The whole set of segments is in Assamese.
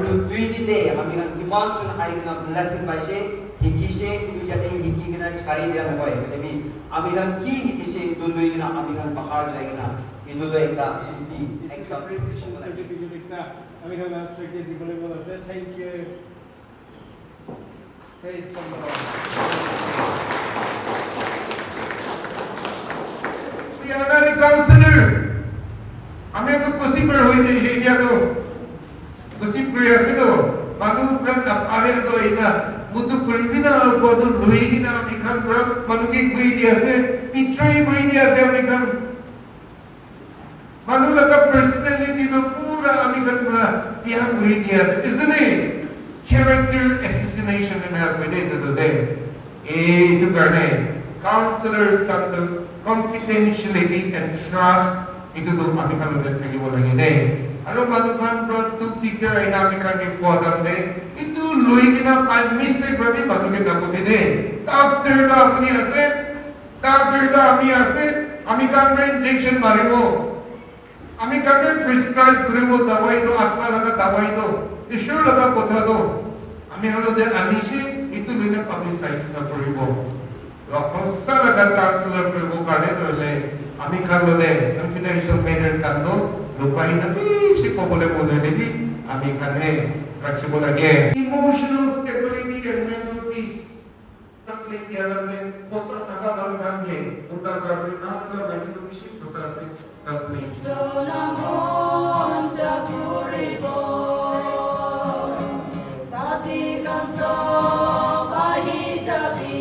দুই দিনে আমি কিমান চোন আই কিনা ব্লেসিং পাইছে শিকিছে কিন্তু যাতে শিকি কিনা ছাড়ি দিয়া নহয় আমি আমি কি শিকিছে এইটো লৈ কিনা আমি বাহাৰ যাই কিনা এইটো একটা appreciation certificate একটা আমি সার্টিফিকেট দিবলৈ মন আছে thank you praise the Lord we are not a counselor আমি তো কসিপার হই যে এইটা তো কসিপ করে আছে তো মানু প্রাণ আরে তো এটা মুতু করিবি না কত লইবি না আমি খান প্রাণ মানুকে কই দি আছে পিত্রই কই দি আছে আমি খান মানু লাগা পার্সোনালিটি তো পুরা আমি খান পুরা ইয়া কই দি আছে isn't it character assassination in our within the day এই তো কারণে counselors can do confidentiality and trust itu do আমি খান থাকিব লাগে দেই আৰু মানুখান প্ৰত্যেক টিকাৰ আইনা আমি কাকে কোৱাদাম দে ইটো লৈ কিনা পাই মিষ্টেক ভাবি মানুকে নাকবি দে ডাক্তৰ দা আপুনি আছে ডাক্তৰ দা আমি আছে আমি কামৰে ইনজেকচন মাৰিব আমি কামৰে প্ৰেসক্ৰাইব কৰিব দৱাই দো আত্মা লগা দৱাই দো ঈশ্বৰ লগা কথা দো আমি হলো যে আনিছে ইটো লৈ পাব্লিসাইজ নকৰিব ৰখসা লগা কাউন্সিলৰ কৰিব কাৰণে তলে আমি খালো দে কনফিডেন্সিয়াল মেটাৰ্স কান্দো lupain na si Popole Modernity, ami kane, rakshibo lagi. Emotional stability and mental peace. Kasli kiaran din, kosa taga malagam ye, utar grabe na kaya bagi to kisi prosasi kasli. Sonamon jaguribo, sati kanso bahi jabi.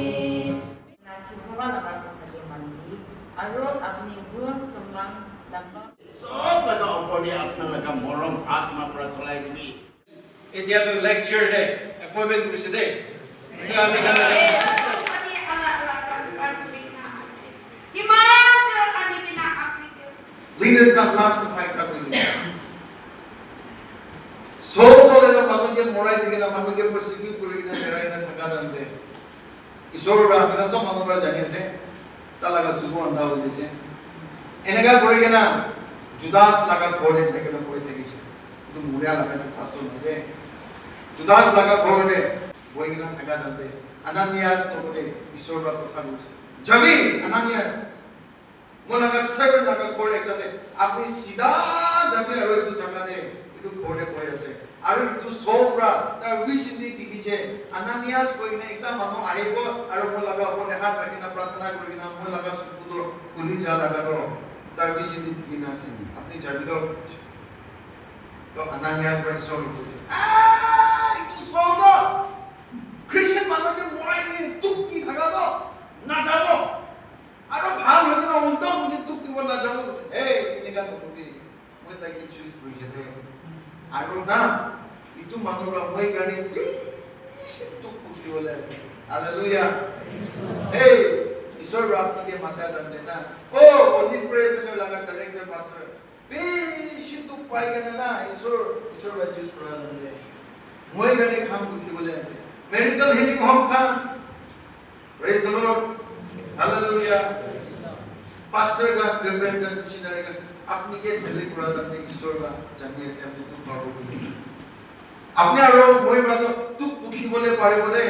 Nachukuha laga kung mandi, arot apni gun sumang lamang. সব লাগা অপনি আপনার লাগা মরম আত্মা পৰা চলাই দিবি এতিয়া তো লেকচাৰ দে অ্যাপয়েন্টমেন্ট কৰিছে দে এতিয়া আমি গান leaders का क्लास को फाइट कर रही है सो तो ले मानु के मोराई दिखे ना मानु के परसिक्यूट करी ना मेराई ना थका दंते ईश्वर राहना सब मानु रा जाने से तलागा सुबह अंधा हो जैसे এনেকা কৰি কেনা জুদাস লাগা ঘরে থেকে না পড়ে থাকিছে কিন্তু মুড়িয়া লাগা জুদাস তো নদে জুদাস লাগা ঘরে বই কিনা থাকা দন্দে আনানিয়াস তো বলে ঈশ্বর বা কথা বলছে যাবি আনানিয়াস মোলাগা সেভেন লাগা ঘরে একটাতে আপনি সিধা যাবে আর একটু জায়গাতে একটু ঘরে পড়ে আছে আর একটু সৌরা তার ভিশন দি দেখিছে আনানিয়াস কই না একটা মানুষ আইব আর মোলাগা উপরে হাত রাখি না প্রার্থনা করি না মোলাগা সুপুদর খুলি যা লাগানো তার ভিশন দি দেখি না আছে আপনি যাবিল তো আনানিয়াস বাই সৌর করছে একটু সৌরা খ্রিস্টান মানুষকে মরাই দিয়ে তুকি থাকা তো না যাবো আরো ভাল হইতো না উল্টা মুঝে তুক দিব না যাবো এই এনেকা নকবি মই তাকে চুজ কৰিছে দে আৰু না ইটো মানুহৰ মই গানে বেছি তুক দিবলৈ আছে হালেলুয়া এই ঈশ্বৰ আপনাকে মাতা দন্দে না ও অলিভ প্ৰেস এনে লাগা ডাইৰেক্টৰ পাস্টাৰ বেছি তুক পাই কেনে না ঈশ্বৰ বা চুজ কৰা দন্দে মই গানে কাম কৰিবলৈ আছে মেডিকেল হিলিং হোম খান praise the Lord hallelujah pastor का रेफरेंट का मिशनरी का अपनी के सेलेक्ट करा करने ईश्वर का जानिए से अपने तुम पाबो बोली अपने आरो মই বাদ তুক পুখিবলে পারে বলে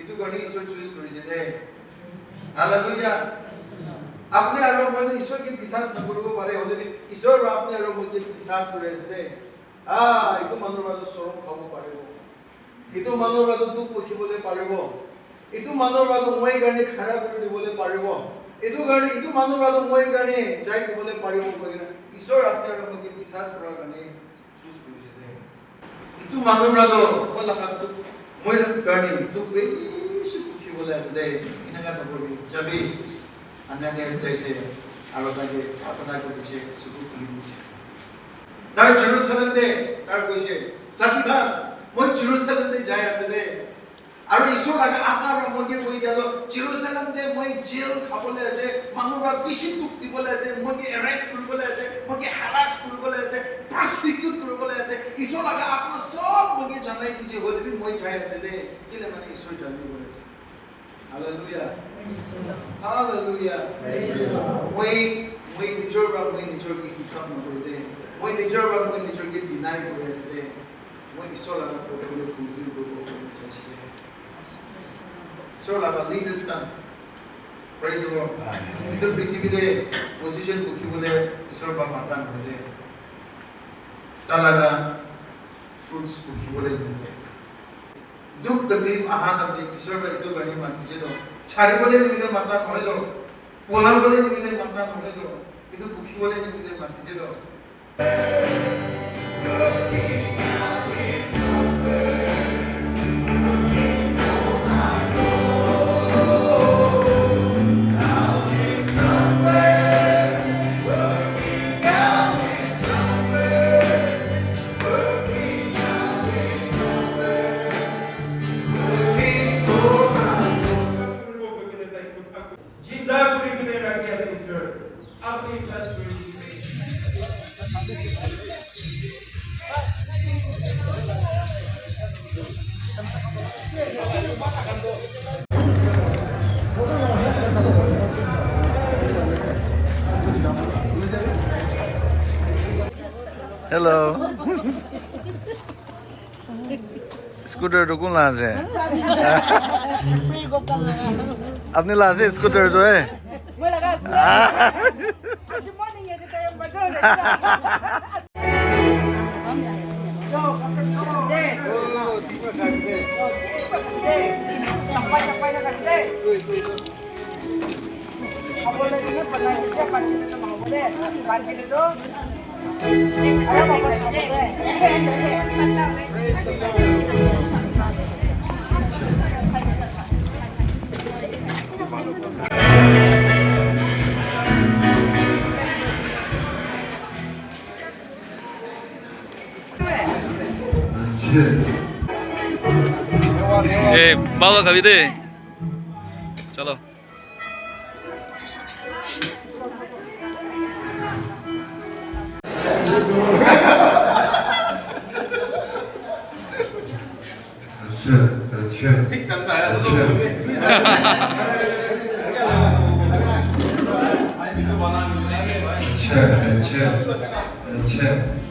ইটো গনি ঈশ্বর চুজ কৰিছে দে हालेलुया আপনি আৰো মই ঈশ্বৰ কি বিশ্বাস নকৰিব পাৰে হলে ঈশ্বৰ আপনি আৰো মই বিশ্বাস কৰি আছে দে ইটো মানুহৰ বাদ শৰম খাব পাৰিব ইটো মানুহৰ বাদ তুক পুখিবলে পাৰিব ইটো মানুহৰ বাদ মই গানে খাৰা কৰি দিবলৈ পাৰিব ইটো মানুহৰ বাদ মই গানে যাই দিবলৈ পাৰিব কইনা ঈশ্বৰ আপোনাৰ মোক বিশ্বাস কৰাৰ কাৰণে চুজ কৰিছে দে ইটো মানুহৰ বাদ মই লাগাটো মই গানে তুক বেছি পুখিবলৈ আছে দে ইনাকা নকৰিবি যাবি আনানিয়াস যাইছে আৰু তাকে প্ৰাৰ্থনা কৰিছে চকু খুলি দিছে তাৰ জেৰুসালেমতে তাৰ কৈছে সাথীখান মই জেৰুসালেমতে যাই আছে দে আৰু ঈশ্বৰ লাগা আপোনাৰ মইকে কৈ দিলো জেৰুসালেমতে মই জেল খাবলৈ আছে মানুহৰা বেছি তুক দিবলৈ আছে মইকে এৰেষ্ট কৰিবলৈ আছে মইকে হাৰাস কৰিবলৈ আছে প্ৰস্টিটিউট কৰিবলৈ আছে ঈশ্বৰ লাগা আপোনাৰ সব মইকে জানাই দিছে হলবি মই যাই আছে দে কিলে মানে ঈশ্বৰ জানিব আছে হালেলুয়া হালেলুয়া মই নিজৰ কি হিচাপ নকৰো দে মই নিজৰ কি ডিনাই কৰি আছে দে মই ঈশ্বৰ লাভ কৰিবলৈ ফুলফিল কৰিব বিচাৰিছিলে ঈশ্বৰ লাভ লিডাৰ্ছ কাম প্ৰেইজ দ্য লৰ্ড এইটো পৃথিৱীতে পজিশ্যন বুকিবলৈ ঈশ্বৰ বা মাতা নহয় তাৰ লগা ফ্ৰুটছ বুকিবলৈ নিমিলে দুখ তকলিফ আহা নামে ঈশ্বৰ বা এইটো গাড়ী মাতিছে ন ছাড়িবলৈ নিমিলে মাতা নহয় ন পলাবলৈ নিমিলে মাতা নহয় ন কিন্তু বুকিবলৈ নিমিলে মাতিছে ন जिंदा पूरी के रखी है ईश्वर अपनी प्लस पूरी हेलो स्कूटर तो कौन लाज है अपने लाज है स्कूटर तो है बाबा कभी दे चलो अच्छा ঠিক ঠান্ডা है अच्छा अच्छा अच्छा अच्छा